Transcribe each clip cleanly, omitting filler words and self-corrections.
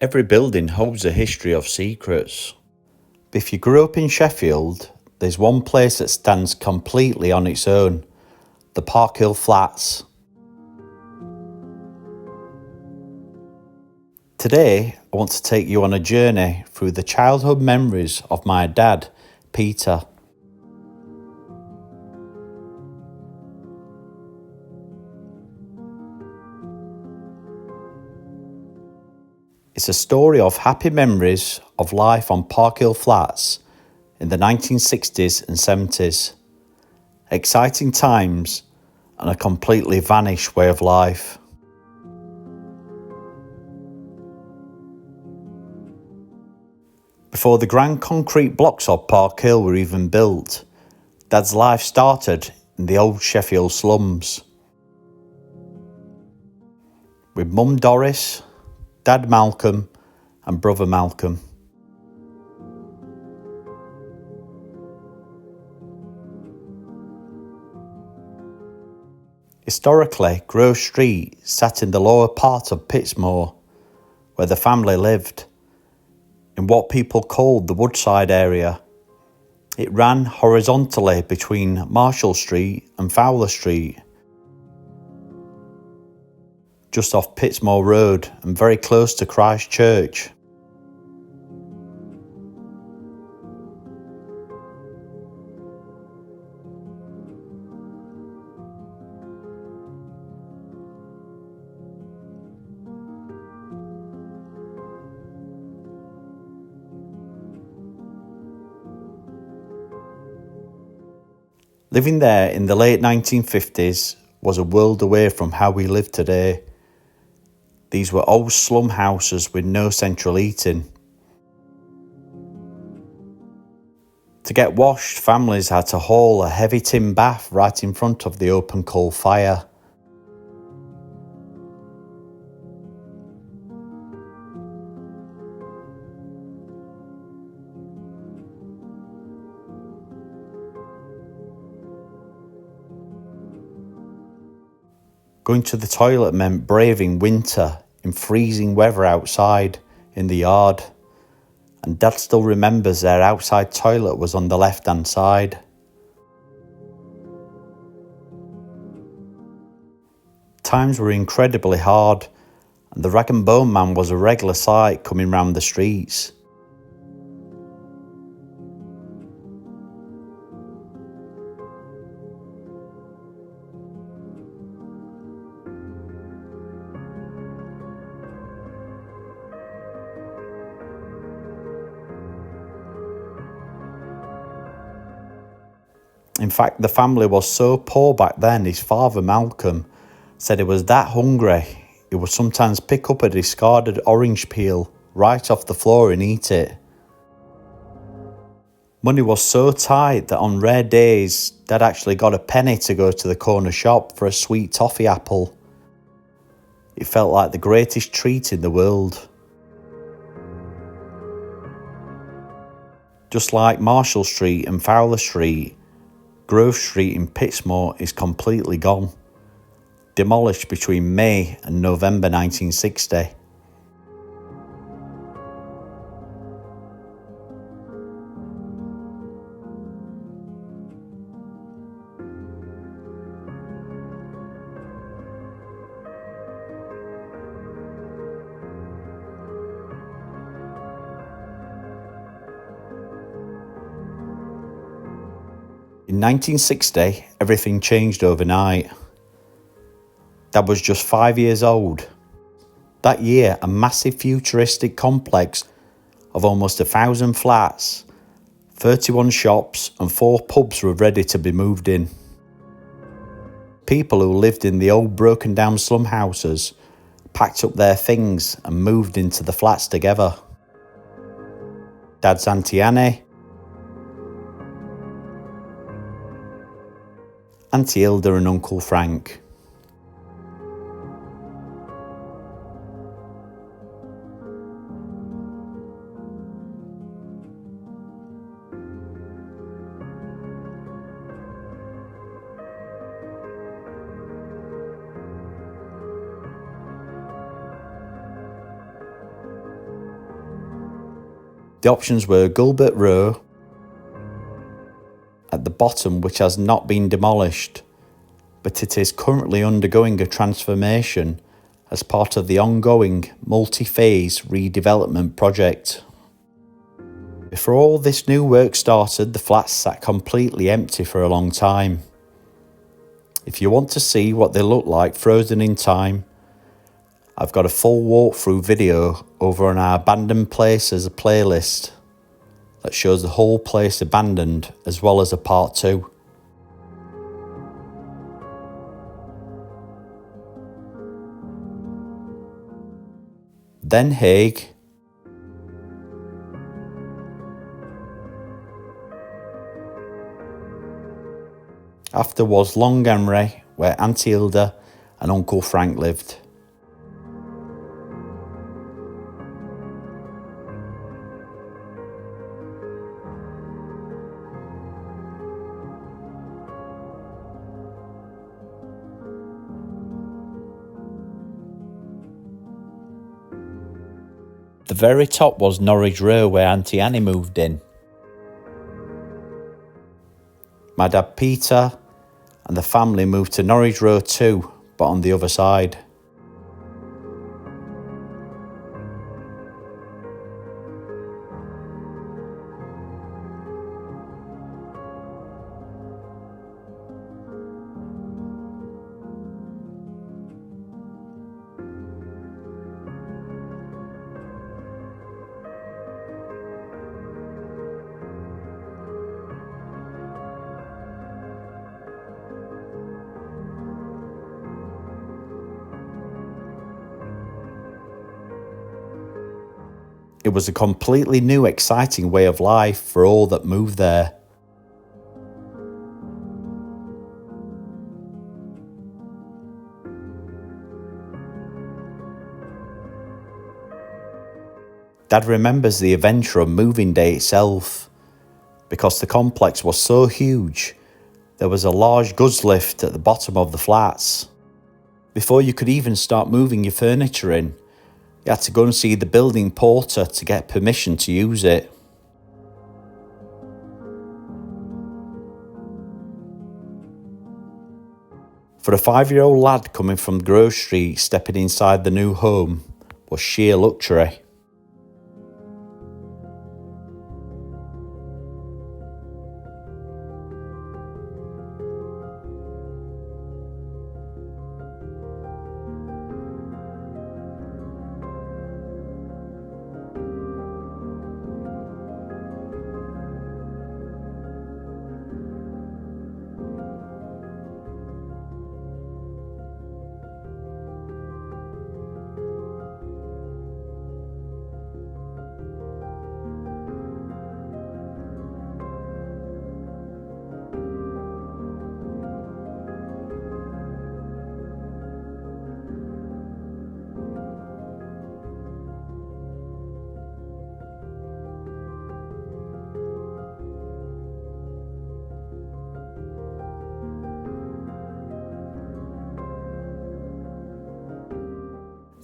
Every building holds a history of secrets. But if you grew up in Sheffield, there's one place that stands completely on its own, the Parkhill Flats. Today, I want to take you on a journey through the childhood memories of my dad, Peter. It's a story of happy memories of life on Parkhill Flats in the 1960s and 70s. Exciting times and a completely vanished way of life. Before the grand concrete blocks of Parkhill were even built, Dad's life started in the old Sheffield slums. With Mum Doris, Dad Malcolm and Brother Malcolm. Historically, Grove Street sat in the lower part of Pitsmoor, where the family lived, in what people called the Woodside area. It ran horizontally between Marshall Street and Fowler Street, just off Pitsmoor Road and very close to Christ Church. Living there in the late 1950s was a world away from how we live today. These were old slum houses with no central heating. To get washed, families had to haul a heavy tin bath right in front of the open coal fire. Going to the toilet meant braving winter in freezing weather outside in the yard, and Dad still remembers their outside toilet was on the left-hand side. Times were incredibly hard, and the rag and bone man was a regular sight coming round the streets. In fact, the family was so poor back then, his father Malcolm said he was that hungry he would sometimes pick up a discarded orange peel right off the floor and eat it. Money was so tight that on rare days, Dad actually got a penny to go to the corner shop for a sweet toffee apple. It felt like the greatest treat in the world. Just like Marshall Street and Fowler Street, Grove Street in Pitsmoor is completely gone, demolished between May and November 1960. In 1960, everything changed overnight. Dad was just 5 years old. That year, a massive futuristic complex of almost 1,000 flats, 31 shops and 4 pubs were ready to be moved in. People who lived in the old broken down slum houses packed up their things and moved into the flats together. Dad's Auntie Annie, Auntie Hilda and Uncle Frank. The options were Gilbert Row at the bottom, which has not been demolished, but it is currently undergoing a transformation as part of the ongoing multi-phase redevelopment project. Before all this new work started, the flats sat completely empty for a long time. If you want to see what they look like frozen in time, I've got a full walkthrough video over on our Abandoned Places playlist that shows the whole place abandoned, as well as a part 2. Den Haag, after was Longanray, where Auntie Hilda and Uncle Frank lived. The very top was Norwich Row, where Auntie Annie moved in. My dad Peter and the family moved to Norwich Row too, but on the other side. It was a completely new, exciting way of life for all that moved there. Dad remembers the adventure of moving day itself. Because the complex was so huge, there was a large goods lift at the bottom of the flats. Before you could even start moving your furniture in, you had to go and see the building porter to get permission to use it. For a 5-year-old lad coming from Grove Street, stepping inside the new home was sheer luxury.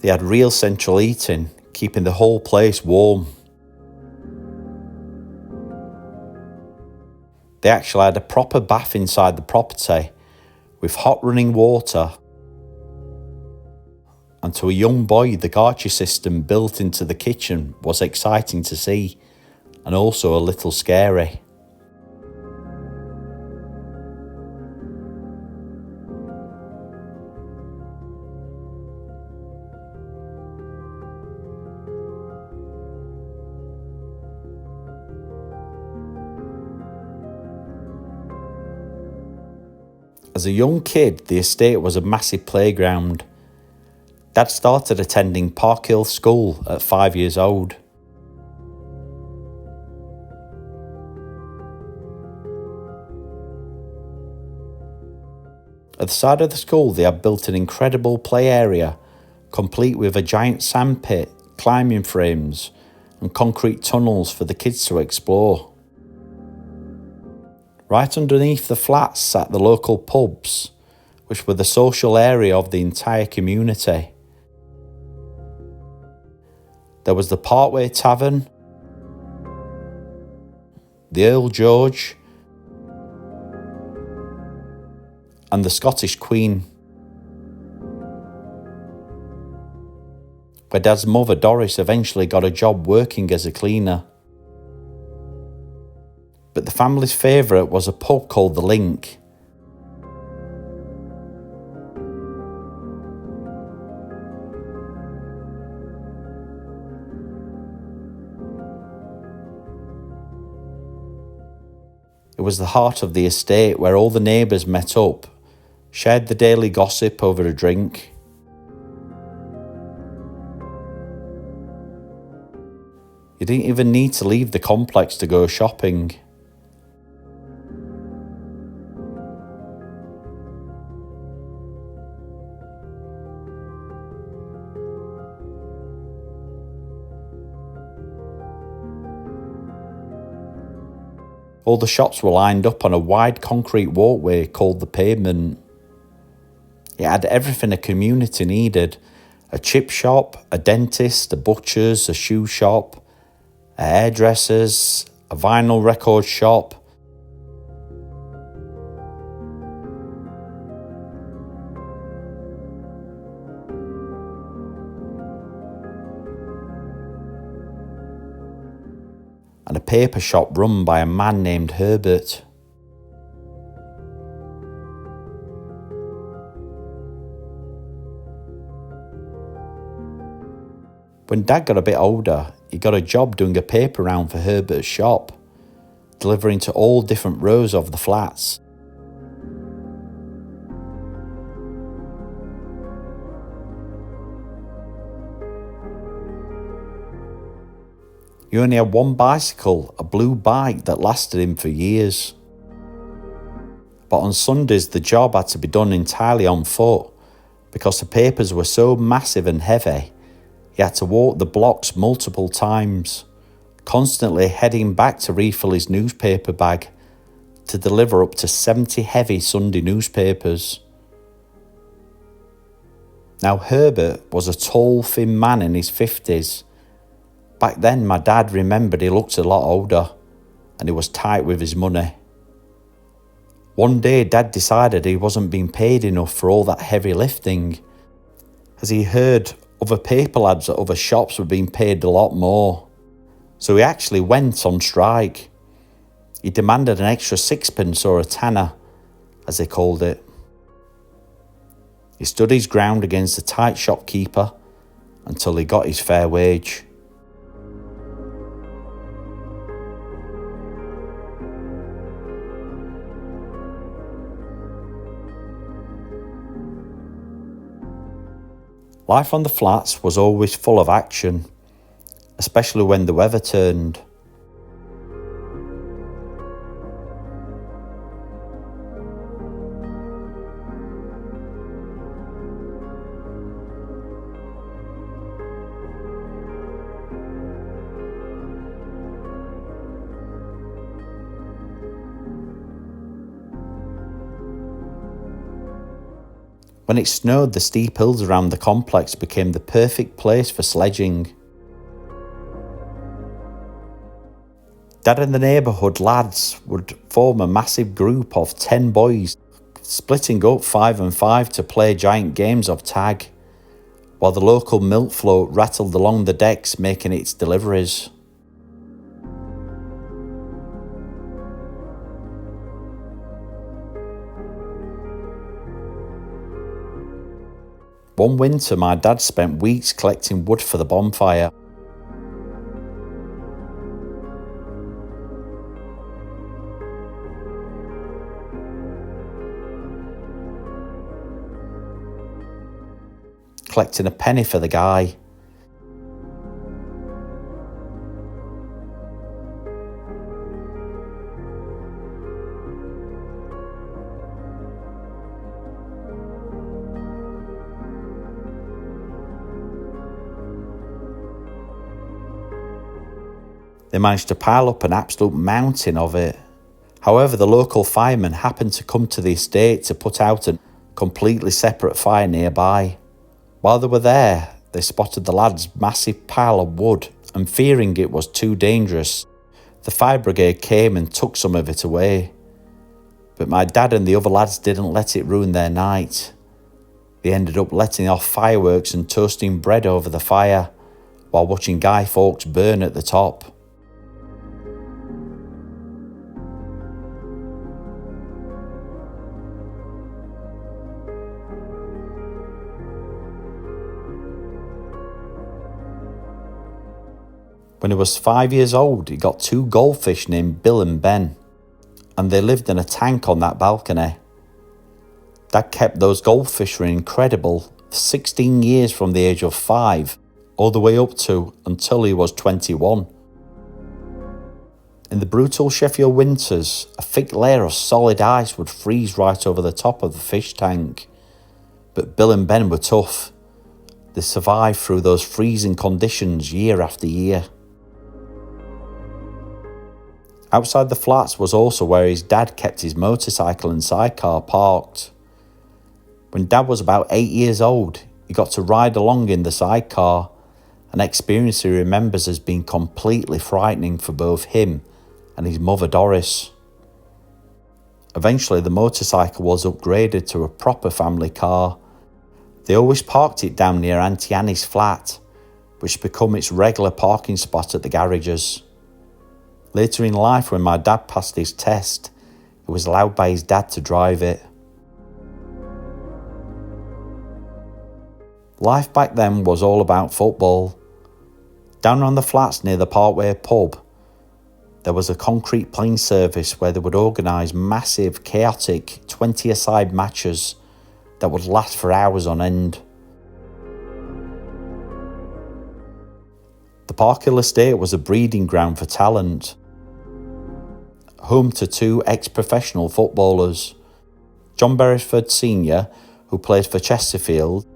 They had real central heating, keeping the whole place warm. They actually had a proper bath inside the property, with hot running water. And to a young boy, the Garchey system built into the kitchen was exciting to see, and also a little scary. As a young kid, the estate was a massive playground. Dad started attending Parkhill school at 5 years old. At the side of the school, they had built an incredible play area, complete with a giant sandpit, climbing frames, and concrete tunnels for the kids to explore. Right underneath the flats sat the local pubs, which were the social area of the entire community. There was the Parkway Tavern, the Earl George, and the Scottish Queen, where Dad's mother Doris eventually got a job working as a cleaner. But the family's favourite was a pub called the Link. It was the heart of the estate where all the neighbours met up, shared the daily gossip over a drink. You didn't even need to leave the complex to go shopping. All the shops were lined up on a wide concrete walkway called the pavement. It had everything a community needed: a chip shop, a dentist, a butcher's, a shoe shop, a hairdresser's, a vinyl record shop. And a paper shop run by a man named Herbert. When Dad got a bit older, he got a job doing a paper round for Herbert's shop, delivering to all different rows of the flats. He only had one bicycle, a blue bike that lasted him for years. But on Sundays the job had to be done entirely on foot because the papers were so massive and heavy. He had to walk the blocks multiple times, constantly heading back to refill his newspaper bag to deliver up to 70 heavy Sunday newspapers. Now Herbert was a tall, thin man in his 50s. Back then my dad remembered he looked a lot older and he was tight with his money. One day Dad decided he wasn't being paid enough for all that heavy lifting, as he heard other paper lads at other shops were being paid a lot more. So he actually went on strike. He demanded an extra sixpence or a tanner, as they called it. He stood his ground against the tight shopkeeper until he got his fair wage. Life on the flats was always full of action, especially when the weather turned. When it snowed, the steep hills around the complex became the perfect place for sledging. Dad and the neighbourhood lads would form a massive group of 10 boys, splitting up 5 and 5 to play giant games of tag, while the local milk float rattled along the decks making its deliveries. One winter, my dad spent weeks collecting wood for the bonfire. Collecting a penny for the guy. They managed to pile up an absolute mountain of it. However, the local firemen happened to come to the estate to put out a completely separate fire nearby. While they were there, they spotted the lads' massive pile of wood, and fearing it was too dangerous, The fire brigade came and took some of it away, but my dad and the other lads didn't let it ruin their night. They ended up letting off fireworks and toasting bread over the fire while watching Guy Fawkes burn at the top. When he was 5 years old, he got 2 goldfish named Bill and Ben, and they lived in a tank on that balcony. Dad kept those goldfish for an incredible 16 years from the age of 5 all the way up to until he was 21. In the brutal Sheffield winters, a thick layer of solid ice would freeze right over the top of the fish tank. But Bill and Ben were tough. They survived through those freezing conditions year after year. Outside the flats was also where his dad kept his motorcycle and sidecar parked. When Dad was about 8 years old, he got to ride along in the sidecar, an experience he remembers as being completely frightening for both him and his mother Doris. Eventually the motorcycle was upgraded to a proper family car. They always parked it down near Auntie Annie's flat, which became its regular parking spot at the garages. Later in life, when my dad passed his test, he was allowed by his dad to drive it. Life back then was all about football. Down on the flats near the Parkway pub, there was a concrete playing service where they would organise massive, chaotic 20-a-side matches that would last for hours on end. The Parkhill estate was a breeding ground for talent, home to 2 ex-professional footballers, John Beresford Sr., who played for Chesterfield,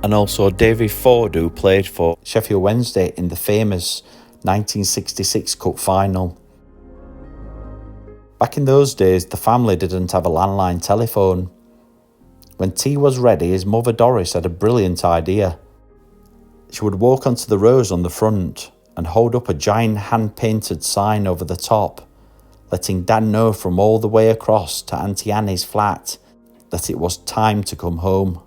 and also David Ford, who played for Sheffield Wednesday in the famous 1966 Cup final. Back in those days, the family didn't have a landline telephone. When tea was ready, his mother Doris had a brilliant idea. She would walk onto the rows on the front and hold up a giant hand-painted sign over the top, letting Dad know from all the way across to Auntie Annie's flat that it was time to come home.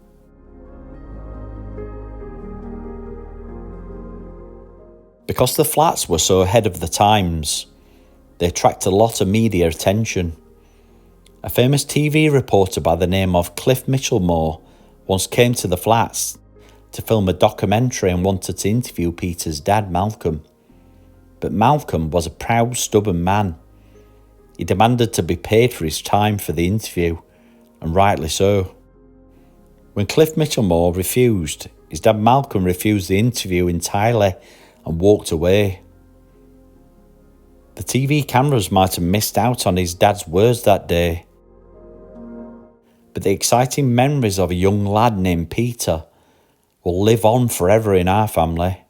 Because the flats were so ahead of the times, they attract a lot of media attention. A famous TV reporter by the name of Cliff Michelmore once came to the flats to film a documentary and wanted to interview Peter's dad, Malcolm. But Malcolm was a proud, stubborn man. He demanded to be paid for his time for the interview, and rightly so. When Cliff Michelmore refused, his dad Malcolm refused the interview entirely and walked away. The TV cameras might have missed out on his dad's words that day, but the exciting memories of a young lad named Peter will live on forever in our family.